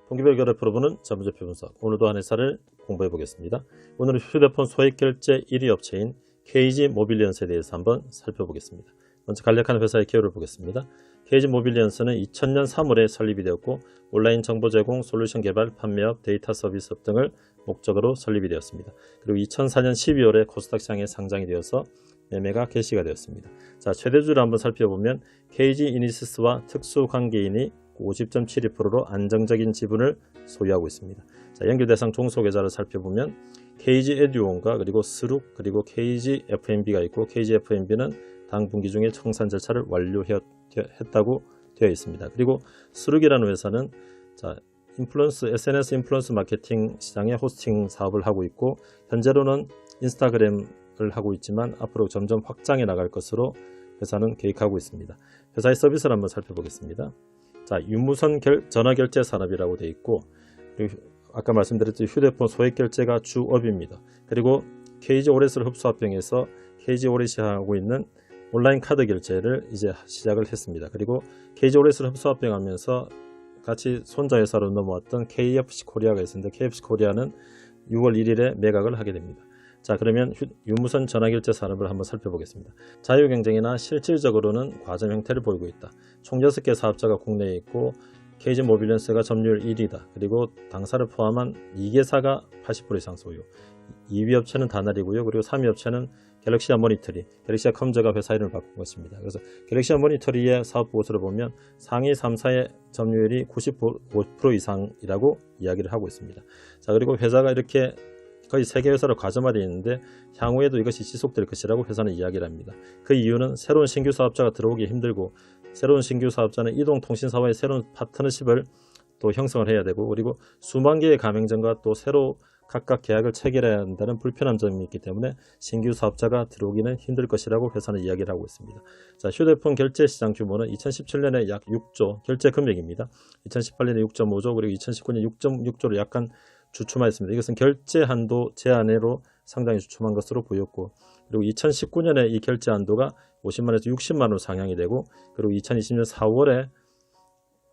분기별 그래프로 보는 자문제표 분석. 오늘도 한 회사를 공부해 보겠습니다. 오늘은 휴대폰 소액결제 1위 업체인 KG 모빌리언스에 대해서 한번 살펴보겠습니다. 먼저 간략한 회사의 기여를 보겠습니다. KG 모빌리언스는 2000년 3월에 설립이 되었고 온라인 정보 제공, 솔루션 개발, 판매업, 데이터 서비스업 등을 목적으로 설립이 되었습니다. 그리고 2004년 12월에 코스닥 시장에 상장이 되어서 매매가 개시가 되었습니다. 자, 최대주를 한번 살펴보면 KG 이니시스와 특수관계인이 50.72%로 안정적인 지분을 소유하고 있습니다. 자, 연결 대상 종속계좌를 살펴보면 KG 에듀온과 그리고 스룩 그리고 KG FNB가 있고 KG FNB는 당 분기 중에 청산 절차를 완료했다고 되어 있습니다. 그리고 스룩이라는 회사는 SNS 인플루언스 마케팅 시장의 호스팅 사업을 하고 있고 현재로는 인스타그램을 하고 있지만 앞으로 점점 확장해 나갈 것으로 회사는 계획하고 있습니다. 회사의 서비스를 한번 살펴보겠습니다. 자, 유무선 전화결제 산업이라고 되어 있고, 그리고 아까 말씀드렸듯이 휴대폰 소액결제가 주업입니다. 그리고 KG 오렛을 흡수합병해서 KG 오렛이 하고 있는 온라인 카드 결제를 이제 시작을 했습니다. 그리고 KG 오렛을 흡수합병하면서 같이 손자 회사로 넘어왔던 KFC 코리아가 있었는데 KFC 코리아는 6월 1일에 매각을 하게 됩니다. 자, 그러면 유무선 전화결제 산업을 한번 살펴보겠습니다. 자유경쟁이나 실질적으로는 과점 형태를 보이고 있다. 총 6개 사업자가 국내에 있고 KG 모빌리언스가 점유율 1위다. 그리고 당사를 포함한 2개사가 80% 이상 소유. 2위 업체는 다날이고요. 그리고 3위 업체는 갤럭시아 모니터리, 갤럭시아 컴즈가 회사 이름을 바꾼 것입니다. 그래서 갤럭시아 모니터리의 사업 보고서를 보면 상위 3사의 점유율이 95% 이상이라고 이야기를 하고 있습니다. 자, 그리고 회사가 이렇게 거의 세계 회사로 가점화되어 있는데 향후에도 이것이 지속될 것이라고 회사는 이야기를 합니다. 그 이유는 새로운 신규 사업자가 들어오기 힘들고 새로운 신규 사업자는 이동통신사와의 새로운 파트너십을 또 형성을 해야 되고 그리고 수만 개의 가맹점과 또 새로 각각 계약을 체결해야 한다는 불편한 점이 있기 때문에 신규 사업자가 들어오기는 힘들 것이라고 회사는 이야기를 하고 있습니다. 자, 휴대폰 결제 시장 규모는 2017년에 약 6조 결제 금액입니다. 2018년에 6.5조 그리고 2019년에 6.6조로 약간 주춤하였습니다. 이것은 결제 한도 제한으로 상당히 주춤한 것으로 보였고 그리고 2019년에 이 결제 한도가 50만원에서 60만원으로 상향이 되고 그리고 2020년 4월에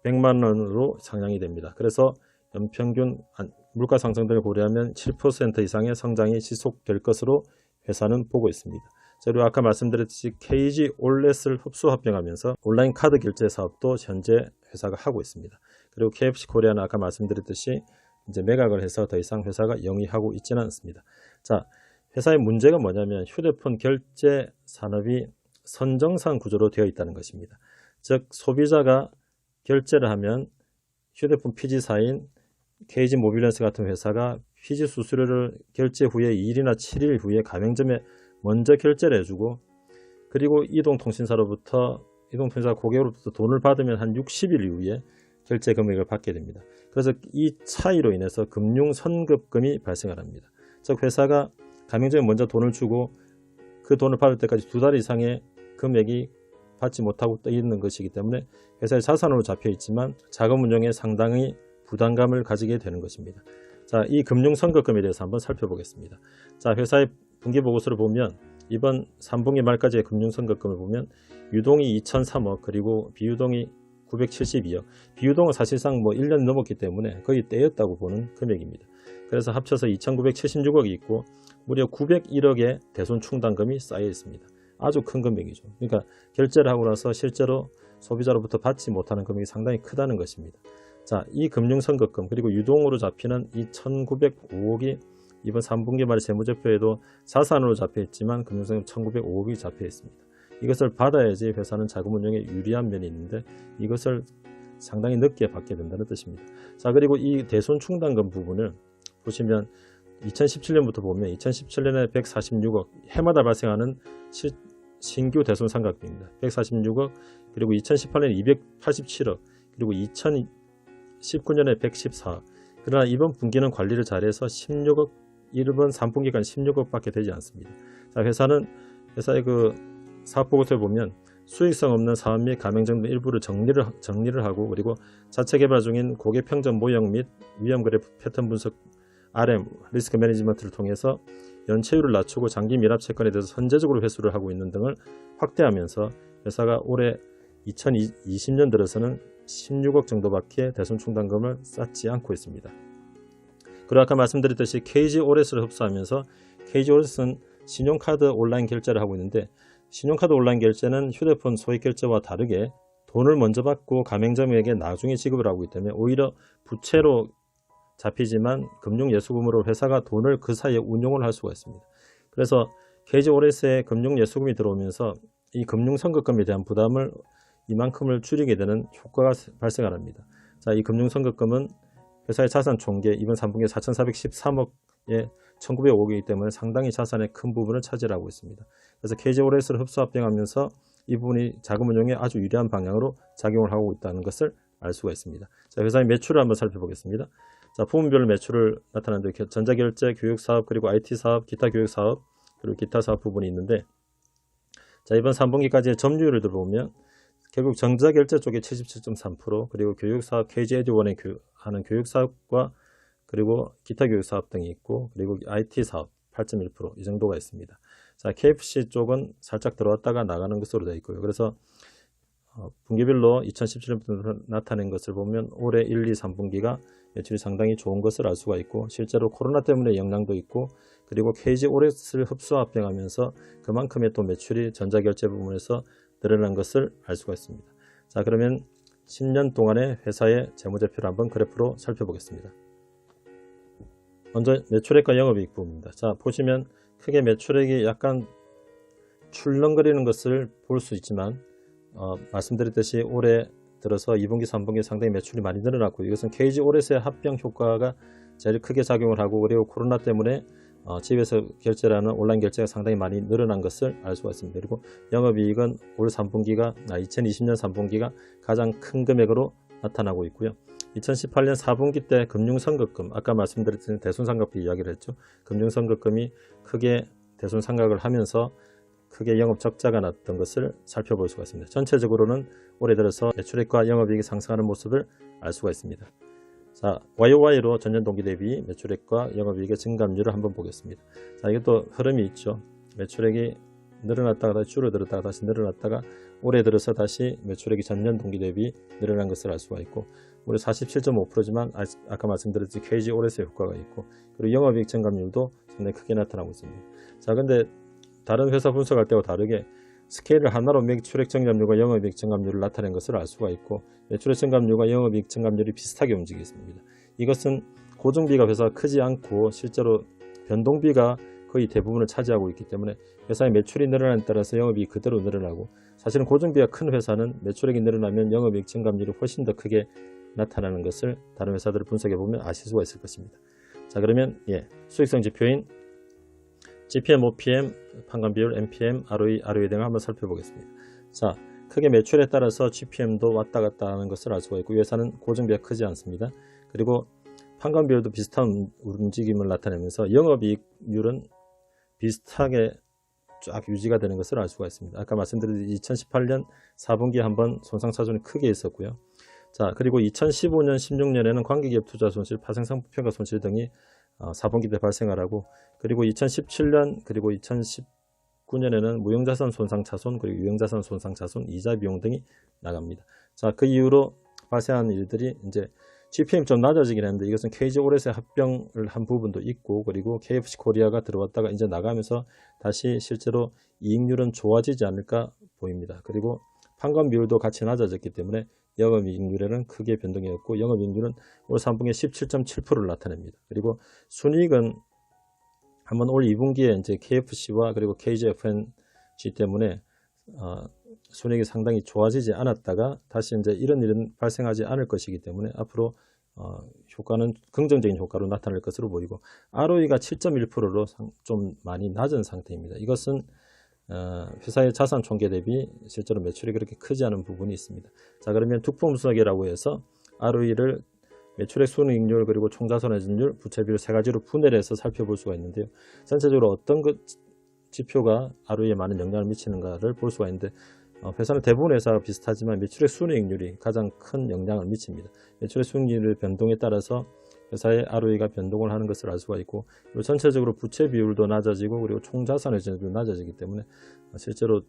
100만원으로 상향이 됩니다. 그래서 연평균 물가 상승 등을 고려하면 7% 이상의 성장이 지속될 것으로 회사는 보고 있습니다. 그리고 아까 말씀드렸듯이 KG 올렛을 흡수합병하면서 온라인 카드 결제 사업도 현재 회사가 하고 있습니다. 그리고 KFC 코리아는 아까 말씀드렸듯이 이제 매각을 해서 더 이상 회사가 영위하고 있지는 않습니다. 자, 회사의 문제가 뭐냐면 휴대폰 결제 산업이 선정상 구조로 되어 있다는 것입니다. 즉 소비자가 결제를 하면 휴대폰 피지사인 KG 모빌리언스 같은 회사가 피지 수수료를 결제 후에 2일이나 7일 후에 가맹점에 먼저 결제를 해주고 그리고 이동통신사 고객으로부터 돈을 받으면 한 60일 이후에 결제 금액을 받게 됩니다. 그래서 이 차이로 인해서 금융 선급금이 발생을 합니다. 즉 회사가 가맹점에 먼저 돈을 주고 그 돈을 받을 때까지 2달 이상의 금액이 받지 못하고 떠 있는 것이기 때문에 회사의 자산으로 잡혀 있지만 자금 운용에 상당히 부담감을 가지게 되는 것입니다. 자, 이 금융 선급금에 대해서 한번 살펴보겠습니다. 자, 회사의 분기 보고서를 보면 이번 3분기 말까지의 금융 선급금을 보면 유동이 2,003억 그리고 비유동이 972억. 비유동은 사실상 1년 넘었기 때문에 거의 떼였다고 보는 금액입니다. 그래서 합쳐서 2,976억이 있고 무려 901억의 대손 충당금이 쌓여 있습니다. 아주 큰 금액이죠. 그러니까 결제를 하고 나서 실제로 소비자로부터 받지 못하는 금액이 상당히 크다는 것입니다. 자, 이 금융 선급금 그리고 유동으로 잡히는 이 1,905억이 이번 3분기 말 재무제표에도 자산으로 잡혀 있지만 금융선급 1,905억이 잡혀 있습니다. 이것을 받아야지 회사는 자금 운용에 유리한 면이 있는데 이것을 상당히 늦게 받게 된다는 뜻입니다. 자, 그리고 이 대손 충당금 부분을 보시면 2017년부터 보면 2017년에 146억 해마다 발생하는 신규 대손 상각비입니다. 146억 그리고 2018년에 287억 그리고 2019년에 114억 그러나 이번 분기는 관리를 잘해서 16억 이번 3분기간 16억밖에 되지 않습니다. 자, 회사의 사업보고서에 보면 수익성 없는 사업 및 가맹점 등 일부를 정리를 하고 그리고 자체 개발 중인 고객 평점 모형 및 위험 그래프 패턴 분석 RM 리스크 매니지먼트를 통해서 연체율을 낮추고 장기 미납 채권에 대해서 선제적으로 회수를 하고 있는 등을 확대하면서 회사가 올해 2020년 들어서는 16억 정도밖에 대손 충당금을 쌓지 않고 있습니다. 그리고 아까 말씀드렸듯이 KG 오렛을 흡수하면서 KG 오렛은 신용카드 온라인 결제를 하고 있는데, 신용카드 온라인 결제는 휴대폰 소액 결제와 다르게 돈을 먼저 받고 가맹점에게 나중에 지급을 하고 있기 때문에 오히려 부채로 잡히지만 금융예수금으로 회사가 돈을 그 사이에 운용을 할 수가 있습니다. 그래서 KG 오렛에 금융예수금이 들어오면서 이 금융선급금에 대한 부담을 이만큼을 줄이게 되는 효과가 발생합니다. 자, 이 금융선급금은 회사의 자산 총계 이번 3분기에 4,413억에 1,905억이기 때문에 상당히 자산의 큰 부분을 차지하고 있습니다. 그래서 KG 오렛을 흡수 합병하면서 이 부분이 자금 운용에 아주 유리한 방향으로 작용을 하고 있다는 것을 알 수가 있습니다. 자, 회사의 매출을 한번 살펴보겠습니다. 자, 부문별 매출을 나타내는데 전자결제, 교육사업, 그리고 IT사업, 기타 교육사업, 그리고 기타 사업 부분이 있는데, 자, 이번 3분기까지의 점유율을 들어보면 결국 전자결제 쪽에 77.3%, 그리고 교육사업 KG 에듀원에 하는 교육사업과 그리고 기타 교육사업 등이 있고, 그리고 IT사업 8.1%, 이 정도가 있습니다. 자, KFC 쪽은 살짝 들어왔다가 나가는 것으로 되어 있고요. 그래서 분기별로 2017년부터 나타낸 것을 보면 올해 1, 2, 3분기가 매출이 상당히 좋은 것을 알 수가 있고, 실제로 코로나 때문에 영향도 있고, 그리고 KG 오렛을 흡수 합병하면서 그만큼의 또 매출이 전자결제 부분에서 늘어난 것을 알 수가 있습니다. 자, 그러면 10년 동안의 회사의 재무제표를 한번 그래프로 살펴보겠습니다. 먼저 매출액과 영업이익 부분입니다. 자, 보시면 크게 매출액이 약간 출렁거리는 것을 볼 수 있지만, 말씀드렸듯이 올해 들어서 2분기, 3분기 상당히 매출이 많이 늘어났고, 이것은 KG 오렛의 합병 효과가 제일 크게 작용을 하고, 그리고 코로나 때문에 집에서 결제라는 온라인 결제가 상당히 많이 늘어난 것을 알 수가 있습니다. 그리고 영업이익은 올 3분기가 2020년 3분기가 가장 큰 금액으로 나타나고 있고요. 2018년 4분기 때 금융선급금, 아까 말씀드렸던 대손상각비 이야기를 했죠. 금융선급금이 크게 대손상각을 하면서 크게 영업 적자가 났던 것을 살펴볼 수가 있습니다. 전체적으로는 올해 들어서 매출액과 영업이익이 상승하는 모습을 알 수가 있습니다. 자, YOY로 전년 동기 대비 매출액과 영업이익의 증감률을 한번 보겠습니다. 자, 이것도 흐름이 있죠. 매출액이 늘어났다가 다시 줄어들었다가 다시 늘어났다가 올해 들어서 다시 매출액이 전년 동기 대비 늘어난 것을 알 수가 있고, 우리 47.5%지만 아까 말씀드렸듯이 KG 오렛의 효과가 있고, 그리고 영업이익 증감률도 상당히 크게 나타나고 있습니다. 자, 근데 다른 회사 분석할 때와 다르게 스케일을 하나로 매출액 증감률과 영업이익 증감률을 나타낸 것을 알 수가 있고, 매출액 증감률과 영업이익 증감률이 비슷하게 움직였습니다. 이것은 고정비가 회사가 크지 않고 실제로 변동비가 거의 대부분을 차지하고 있기 때문에 회사의 매출이 늘어나는 따라서 영업이익이 그대로 늘어나고, 사실은 고정비가 큰 회사는 매출액이 늘어나면 영업이익 증감률이 훨씬 더 크게 나타나는 것을 다른 회사들을 분석해 보면 아실 수가 있을 것입니다. 자, 그러면 수익성 지표인 GPM, OPM, 판관비율, MPM, ROE 등을 한번 살펴보겠습니다. 자, 크게 매출에 따라서 GPM도 왔다 갔다 하는 것을 알 수가 있고, 이 회사는 고정비가 크지 않습니다. 그리고 판관비율도 비슷한 움직임을 나타내면서 영업이익률은 비슷하게 쫙 유지가 되는 것을 알 수가 있습니다. 아까 말씀드린 2018년 4분기에 한번 손상차손이 크게 있었고요. 자, 그리고 2015년, 16년에는 관계기업 투자 손실, 파생상품평가 손실 등이 4분기 때 발생을 하고, 그리고 2017년 그리고 2019년에는 무형자산 손상차손, 그리고 유형자산 손상차손, 이자 비용 등이 나갑니다. 자, 그 이후로 발생한 일들이 이제 GPM이 좀 낮아지긴 했는데, 이것은 KG 오렛의 합병을 한 부분도 있고, 그리고 KFC 코리아가 들어왔다가 이제 나가면서 다시 실제로 이익률은 좋아지지 않을까 보입니다. 그리고 판관 비율도 같이 낮아졌기 때문에 영업이익률에는 크게 변동이 없고, 영업이익률은 올 3분기에 17.7%를 나타냅니다. 그리고 순이익은 한번 올 2분기에 이제 KFC와 그리고 KGFNG 때문에 순이익이 상당히 좋아지지 않았다가 다시 이제 이런 일은 발생하지 않을 것이기 때문에 앞으로 효과는 긍정적인 효과로 나타날 것으로 보이고, ROE가 7.1%로 좀 많이 낮은 상태입니다. 이것은 회사의 자산 총계 대비 실제로 매출이 그렇게 크지 않은 부분이 있습니다. 자, 그러면 득품수학이라고 해서 ROE를 매출액 순이익률 그리고 총자산회전율, 부채비율 세 가지로 분해를 해서 살펴볼 수가 있는데요. 전체적으로 어떤 지표가 ROE에 많은 영향을 미치는가를 볼 수가 있는데, 회사는 대부분 회사가 비슷하지만 매출액 순이익률이 가장 큰 영향을 미칩니다. 매출액 순이익률 변동에 따라서 회사의 ROE가 변동을 하는 것을 알 수가 있고, 그리고 전체적으로 부채 비율도 낮아지고, 그리고 총자산회전율도 낮아지기 때문에 실제로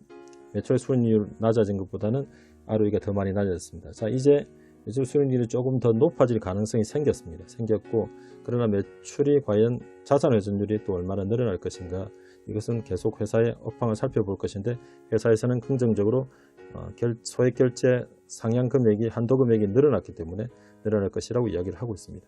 매출액 순이익률 낮아진 것보다는 ROE가 더 많이 낮아졌습니다. 자, 이제 매출 수익률이 조금 더 높아질 가능성이 생겼고, 그러나 매출이 과연 자산 회전율이 또 얼마나 늘어날 것인가, 이것은 계속 회사의 업황을 살펴볼 것인데, 회사에서는 긍정적으로 소액 결제 상향 금액이 한도 금액이 늘어났기 때문에 늘어날 것이라고 이야기를 하고 있습니다.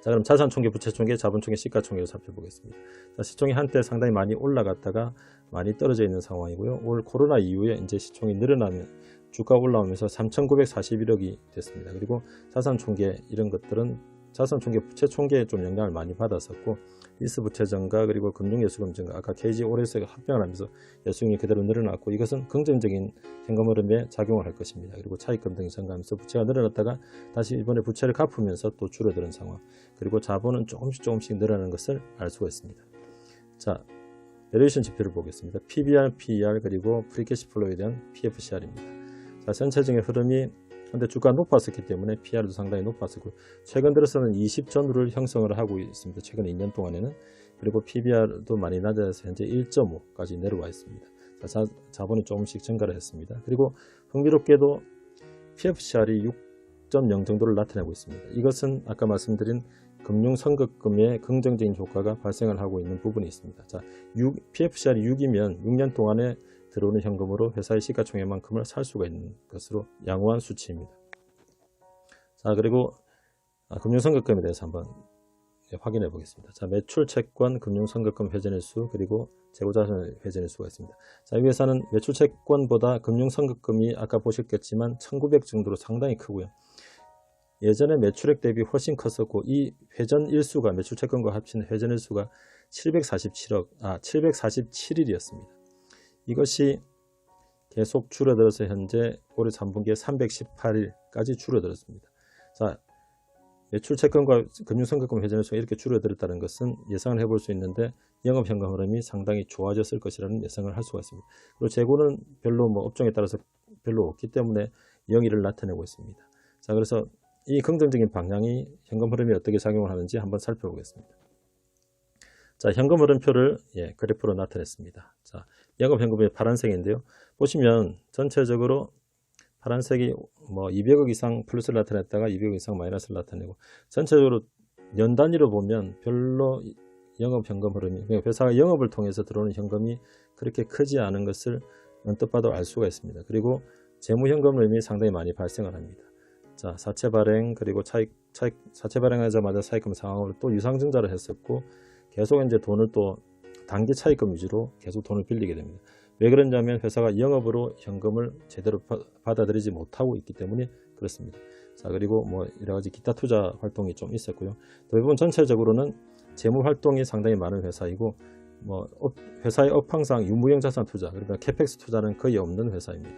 자, 그럼 자산총계, 부채총계, 자본총계, 시가총계를 살펴보겠습니다. 자, 시총이 한때 상당히 많이 올라갔다가 많이 떨어져 있는 상황이고요. 올 코로나 이후에 이제 시총이 늘어나면 주가 올라오면서 3,941억이 됐습니다. 그리고 자산총계 이런 것들은 자산총계, 부채총계에 좀 영향을 많이 받았었고, 리스부채 증가 그리고 금융예수금 증가, 아까 KG 올해서 합병을 하면서 예수금이 그대로 늘어났고, 이것은 긍정적인 현금 흐름에 작용을 할 것입니다. 그리고 차입금 등이 증가하면서 부채가 늘어났다가 다시 이번에 부채를 갚으면서 또 줄어드는 상황, 그리고 자본은 조금씩 늘어나는 것을 알 수가 있습니다. 자, 밸류에이션 지표를 보겠습니다. PBR, PER 그리고 프리캐시플로우에 대한 PFCR입니다. 자, 전체적인 흐름이 근데 주가가 높았었기 때문에 PR도 상당히 높았었고, 최근 들어서는 20 전후를 형성을 하고 있습니다. 최근 2년 동안에는. 그리고 PBR도 많이 낮아서 현재 1.5까지 내려와 있습니다. 자본이 조금씩 증가를 했습니다. 그리고 흥미롭게도 PFCR이 6.0 정도를 나타내고 있습니다. 이것은 아까 말씀드린 금융선급금의 긍정적인 효과가 발생을 하고 있는 부분이 있습니다. 자, PFCR이 6이면 6년 동안에 들어오는 현금으로 회사의 시가총액만큼을 살 수가 있는 것으로 양호한 수치입니다. 자, 그리고 금융선급금에 대해서 한번 확인해 보겠습니다. 자, 매출 채권, 금융선급금 회전일수, 그리고 재고자산 회전일수가 있습니다. 자, 이 회사는 매출 채권보다 금융선급금이 아까 보셨겠지만 1900 정도로 상당히 크고요. 예전에 매출액 대비 훨씬 컸었고, 이 회전일수가 매출 채권과 합친 회전일수가 747일이었습니다. 이것이 계속 줄어들어서 현재 올해 3분기에 318일까지 줄어들었습니다. 자, 매출 채권과 금융선급금 회전일수가 이렇게 줄어들었다는 것은 예상을 해볼 수 있는데, 영업현금 흐름이 상당히 좋아졌을 것이라는 예상을 할 수가 있습니다. 그리고 재고는 별로 업종에 따라서 별로 없기 때문에 영위를 나타내고 있습니다. 자, 그래서 이 긍정적인 방향이 현금 흐름이 어떻게 작용을 하는지 한번 살펴보겠습니다. 자, 현금 흐름표를 그래프로 나타냈습니다. 자, 영업현금의 파란색인데요. 보시면 전체적으로 파란색이 200억 이상 플러스를 나타냈다가 200억 이상 마이너스를 나타내고, 전체적으로 년 단위로 보면 별로 영업현금 흐름이, 회사가 영업을 통해서 들어오는 현금이 그렇게 크지 않은 것을 언뜻 봐도 알 수가 있습니다. 그리고 재무현금 흐름이 상당히 많이 발생을 합니다. 자, 사채 발행, 그리고 사채 발행하자마자 차입금 상황으로 또 유상증자를 했었고, 계속 이제 돈을 또 단기 차입금 위주로 계속 돈을 빌리게 됩니다. 왜 그러냐면 회사가 영업으로 현금을 제대로 받아들이지 못하고 있기 때문에 그렇습니다. 자, 그리고 여러 가지 기타 투자 활동이 좀 있었고요. 대부분 전체적으로는 재무 활동이 상당히 많은 회사이고, 회사의 업황상 유무형 자산 투자, 그러니까 캐펙스 투자는 거의 없는 회사입니다.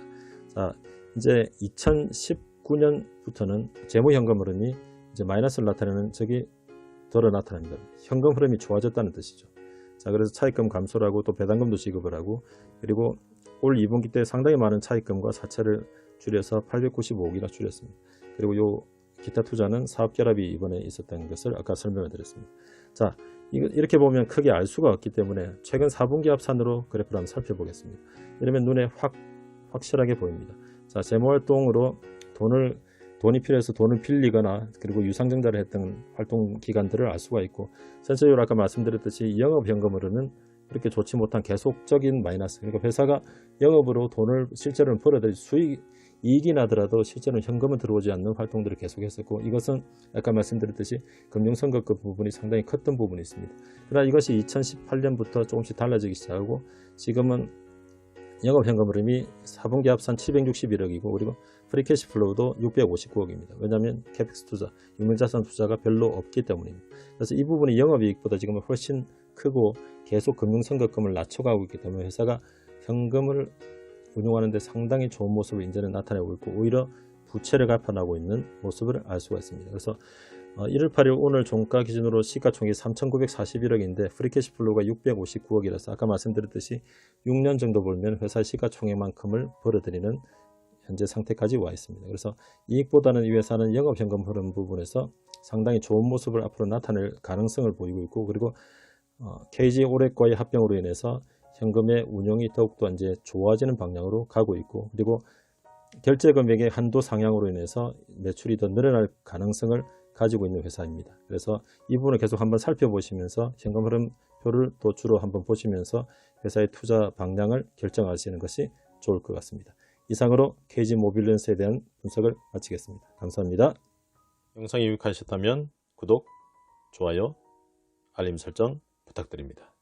자, 이제 2019년부터는 재무 현금 흐름이 이제 마이너스를 나타내는 적이 덜어 나타납니다. 현금 흐름이 좋아졌다는 뜻이죠. 자, 그래서 차입금 감소를 하고 또 배당금도 지급을 하고, 그리고 올 2분기 때 상당히 많은 차입금과 사채를 줄여서 895억이나 줄였습니다. 그리고 요 기타 투자는 사업 결합이 이번에 있었다는 것을 아까 설명을 드렸습니다. 자, 이렇게 보면 크게 알 수가 없기 때문에 최근 4분기 합산으로 그래프를 한번 살펴보겠습니다. 이러면 눈에 확실하게 보입니다. 자, 재무활동으로 돈이 필요해서 돈을 빌리거나 그리고 유상증자를 했던 활동 기간들을 알 수가 있고, 전체적으로 아까 말씀드렸듯이 영업현금 흐름은 그렇게 좋지 못한 계속적인 마이너스, 그러니까 회사가 영업으로 돈을 실제로는 벌어들일 이익이 나더라도 실제로는 현금은 들어오지 않는 활동들을 계속했었고, 이것은 아까 말씀드렸듯이 금융선급금 부분이 상당히 컸던 부분이 있습니다. 그러나 이것이 2018년부터 조금씩 달라지기 시작하고, 지금은 영업현금 흐름이 4분기 합산 761억이고, 그리고 프리캐시플로우도 659억입니다. 왜냐하면 캐펙스 투자, 유명자산 투자가 별로 없기 때문입니다. 그래서 이 부분이 영업이익보다 지금은 훨씬 크고 계속 금융선급금을 낮춰가고 있기 때문에 회사가 현금을 운용하는 데 상당히 좋은 모습을 이제는 나타내고 있고, 오히려 부채를 갚아나가고 있는 모습을 알 수가 있습니다. 그래서 1월 8일 오늘 종가 기준으로 시가총액이 3,941억인데 프리캐시플로우가 659억이라서 아까 말씀드렸듯이 6년 정도 벌면 회사 시가총액만큼을 벌어들이는 현재 상태까지 와 있습니다. 그래서 이익보다는 이 회사는 영업현금 흐름 부분에서 상당히 좋은 모습을 앞으로 나타낼 가능성을 보이고 있고, 그리고 KG 올해과의 합병으로 인해서 현금의 운용이 더욱더 이제 좋아지는 방향으로 가고 있고, 그리고 결제 금액의 한도 상향으로 인해서 매출이 더 늘어날 가능성을 가지고 있는 회사입니다. 그래서 이 부분을 계속 한번 살펴보시면서 현금 흐름표를 또 주로 한번 보시면서 회사의 투자 방향을 결정하시는 것이 좋을 것 같습니다. 이상으로 KG 모빌리언스에 대한 분석을 마치겠습니다. 감사합니다. 영상이 유익하셨다면 구독, 좋아요, 알림 설정 부탁드립니다.